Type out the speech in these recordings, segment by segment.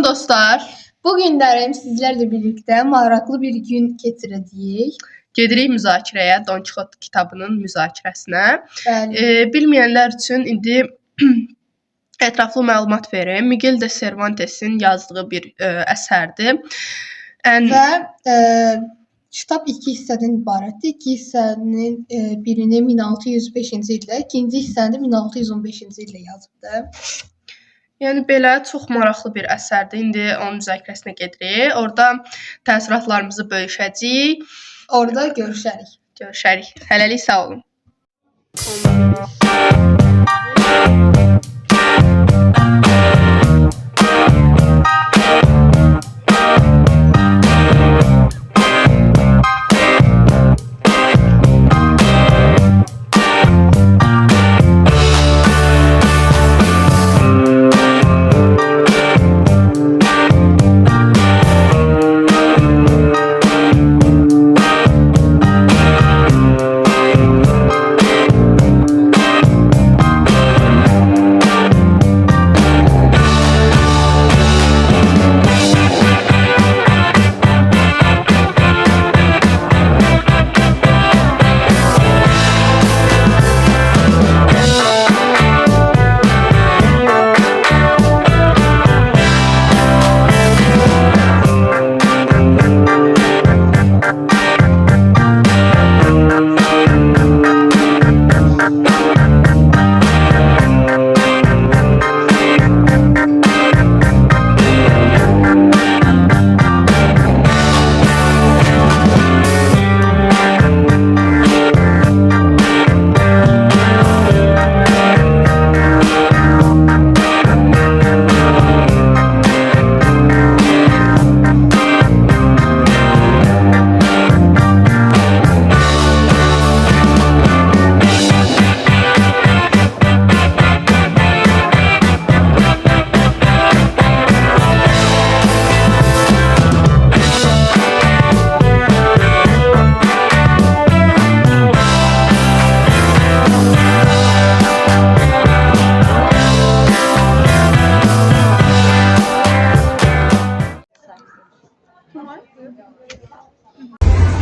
dostlar. Bugün Dərim sizlerle birlikte maraqlı bir gün keçirəcəyik. Gedirik müzakirəyə, Don Kixot kitabının müzakirəsinə. Bəli. Bilməyənlər üçün indi ətraflı məlumat verim. Miguel de Cervantes'in yazdığı bir əsərdir. Və kitab iki hissədən ibarətdir. İki hissənin birini 1605-ci ildə, ikinci hissəni 1615-ci ildə yazıbdır. Yəni belə çox maraqlı bir əsərdir. İndi onun müzakirəsinə gedirik. Orada təəssüratlarımızı bölüşəcəyik. Orada görüşərik. Görüşərik. Hələlik sağ olun.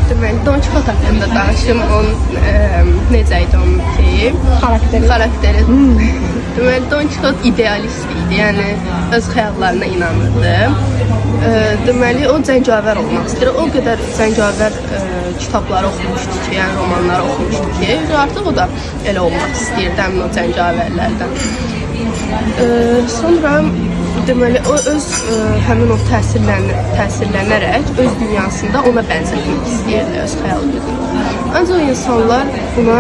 Deməli, Don Kixot haqqında danışım. Necə idi onun xarakteri. Deməli, Don Kixot idealist idi, yəni öz xəyallarına inanırdı. Deməli, o cəngavər olmaq istəyir. O qədər cəngavər kitabları oxumuşdu ki, yəni romanları oxumuşdu ki, artıq o da elə olmaq istəyirdi, həmin o cəngavərlərdən. Sonra deməli, o öz həmin o təsirlənərək öz dünyasında ona bənzətmək istəyirdi, öz xəyal gücünü. Ancaq insanlar buna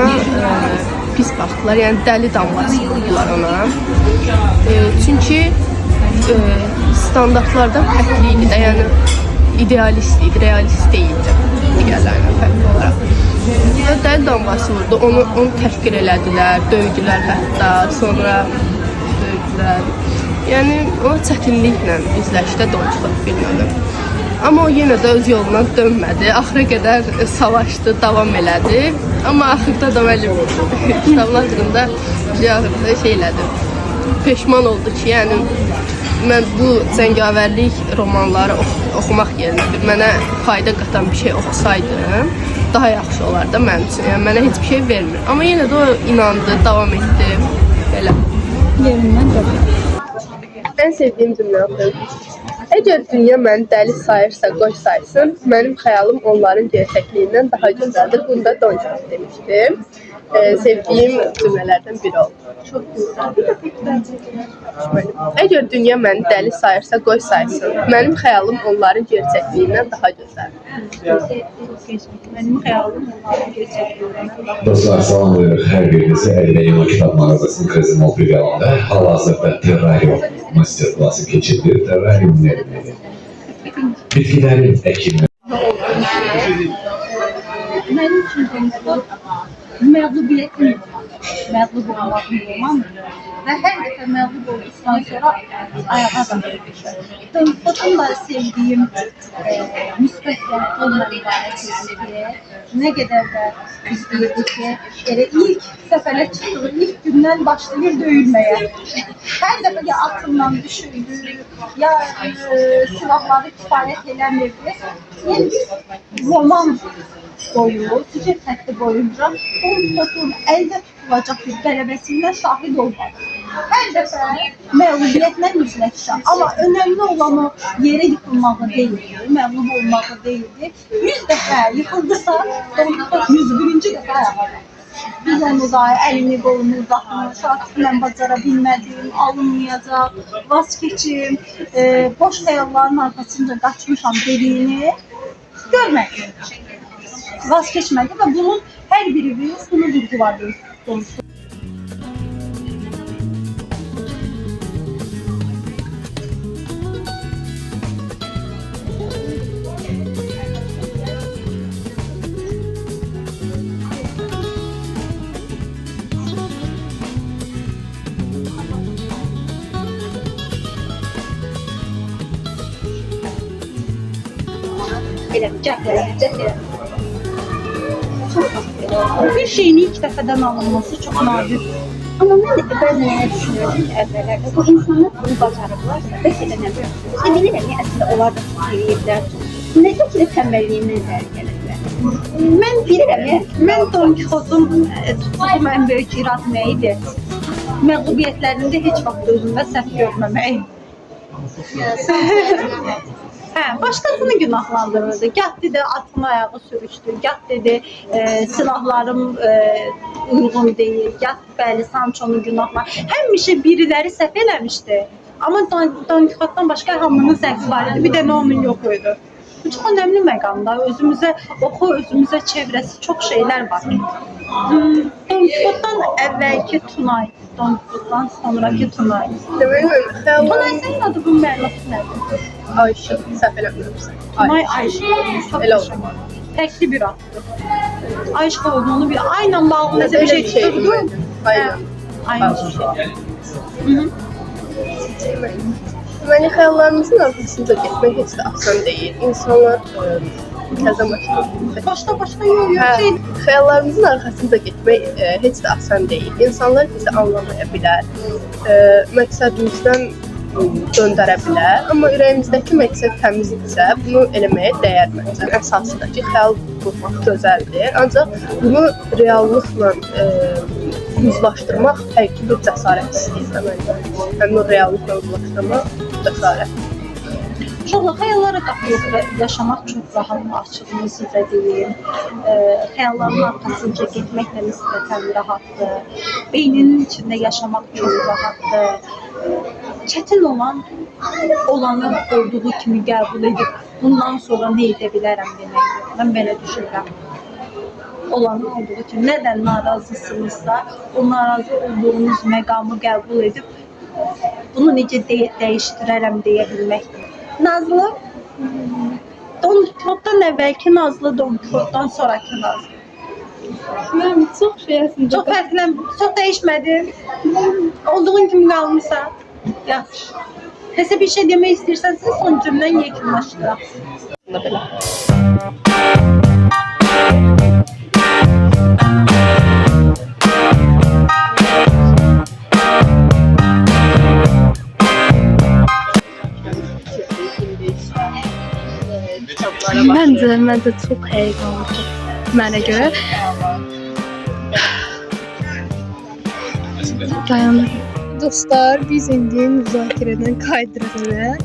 pis baxdılar, yəni dəli damlası vurdular ona. Çünki standartlardan fərqli idi də, yəni idealist idi, realist deyildi digərlərindən fərqli olaraq. Və dəli damlası vurdu, onu təhqir elədilər, döydülər hətta, sonra döydülər. Yəni, o çətinliklə üzləşdi Don Kixot filmini. Amma o yenə də öz yoluna dönmədi. Axıra qədər savaşdı, davam elədi. Amma axırda da müəllim kitabın axırında şey elədi. Peşman oldu ki, yəni mən bu cəngavərlik romanları oxumaq yerinə mənə fayda qatan bir şey oxusaydım, daha yaxşı olardı mənim üçün. Yəni, mənə heç bir şey vermir. Amma yenə də o inandı, davam etdi. Belə. Yerindən dönür. Ən sevdiyim cümlə oxuyum. Əgər dünya məni dəli sayırsa, qoy saysın, mənim xəyalım onların gerçəkliyindən daha gözəldir. Bunu da Don Kixot demişdim. Sevdiyim cümlələrdən biri oldu. Çox gözəl. Əgər dünya məni dəli sayırsa, qoy saysın, mənim xəyalım onların gerçəkliyindən daha gözəldir. Mənim xəyalım onların gerçəkliyindən daha gözəldir. Dostlar, salamlayırıq hər birinizi. Əldə Yema Kitab Mağazasının Krezinol filialında hal-hazırda terrarium master klası keçirilir. Terrarium nədir? Bitkilərin əkilmə. Mənim üçün Don Kixot məğlubiyyətin romanıdır. Məğlub olmaq bir romandır və hər dəfə məğlub olduqca olduqdan sonra ayağa da durmuşdu. Don Quixote'un da sevdiyim müsbət yanlarından ibarət idi ki, nə qədər də biz bilirdik ki, ilk səfərə çıxdığı ilk gündən başlayır döyülməyə. Hər dəfə ya atından düşürdü, ya silahları kifayət eləmirdi. Yəni biz roman boyu, süjet xətti boyunca Don Quixote'un əldə tutulacaq bir qələbəsindən şahid olmadı. Hər dəfə məğlubiyyətlə üzləşir. Amma önəmli olan o yerə yıxılmağı deyildi, məğlub olmağı deyildi. 100 dəfə yıxıldısa, Don Quixote 101-ci dəfə ayağa qalxdı. Biz onu da əlini qolunu uzatmış, artıq mən bacara bilmədim, alınmayacaq, vaz keçim, boş xəyalların arxasınca qaçmışam dediyini görmədim. Vaz keçmədi və bunun hər birimiz bunu vurguladı. Bir şeyin ilk dəfədən alınması çox nadir. Ama ben de bəzən elə düşünüyorum ki, əvvəllərdə bu insanlar bunu bacarıblarsa, bəlkə də nə bilirəm. Bilirəm ki, əslində onlar da çox eləyiblər. Necə ki də tənbəlliyimdən irəli gəlirlər. Mən bilirəm, mən Don Quixote'un tutduğum ən böyük irad nə idi? Məğlubiyyətlərində heç vaxt özümdə səhv görməmək. Başqasını günahlandırırdı. Gah dedi atın ayağı sürüşdü, gah dedi silahlarım uyğun deyil, gah bəli Sancho'nun günahları. Həmişə biriləri səhv eləmişdi. Amma Don Quixote'dan başqa hamının səhvi var idi. Bir dənə onun yox idi. Bu çox önemli məqamda. Özümüzə oxu, özümüzə çevrəsi çox şeylər var. Don Quixote'dan əvvəlki Tunay, Don Quixote'dan sonraki Tunay. Tunay sənin adının mənası nədir? Ayşə, səhv eləmirəmsə. Tunay Ayşə. Elə oldu. Təkli bir addır. Ayşə olduğunu bir ayla bağlı nəsə bir şey tutuldu. Aynen. Aynı şey. Deməli, xəyallarımızın arxasınca getmək heç də asan deyil. İnsanlar təzə başlayır. Başda yox. Xəyallarımızın arxasınca getmək heç də asan deyil. İnsanlar bizi anlamaya bilər, məqsədimizdən döndərə bilər. Amma ürəyimizdəki məqsəd təmizdirsə, bunu eləməyə dəyər məncə. Əsası da ki, xəyal qurmaq gözəldir. Ancaq bunu reallıqla uzlaşdırmaq həqiqi bir cəsarət istəyir məncə. Həmin o reallıqla uzlaşdırmaq cəsarət. İnşallah xəyallara qapıyıb yaşamaq çox rahatdır, açığını sizə deyim. Xəyalların arxasınca getmək də nisbətən rahatdır. Beyninin içində yaşamaq çox rahatdır. Çətin olan, olanı olduğu kimi qəbul edib, bundan sonra nə edə bilərəm deməkdir. Mən belə düşünürəm. Olanı olduğu kimi, nədən narazısınızsa, o narazı olduğunuz məqamı qəbul edib, bunu necə dəyişdirərəm deyə bilməkdir. Nazlı, Don Quixote'dan əvvəlki Nazlı, Don Quixote'dan sonraki Nazlı. Mən çox şey əslində. Çox fərqlən, çox dəyişmədi. Olduğun kimi qalmışsan. Yaxşı. Nəsə bir şey demək istəyirsənsə son cümlən yekunlaşdıraq. Belə. Məncə çox həqiqətdir. Mənə görə. Dayanır. Dostlar, biz indi müzakirədən qaydırırıq.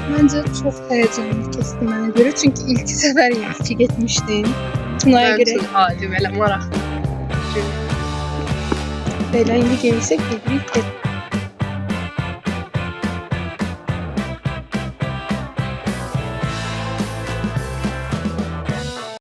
Məncə çox həyəcanlı keçdi mənə görə. Çünki ilk səfər idi ki, getmişdim. Tunaya görə. Mənim üçün adi, belə maraqlı. Belə indi gedirsək, gedirik.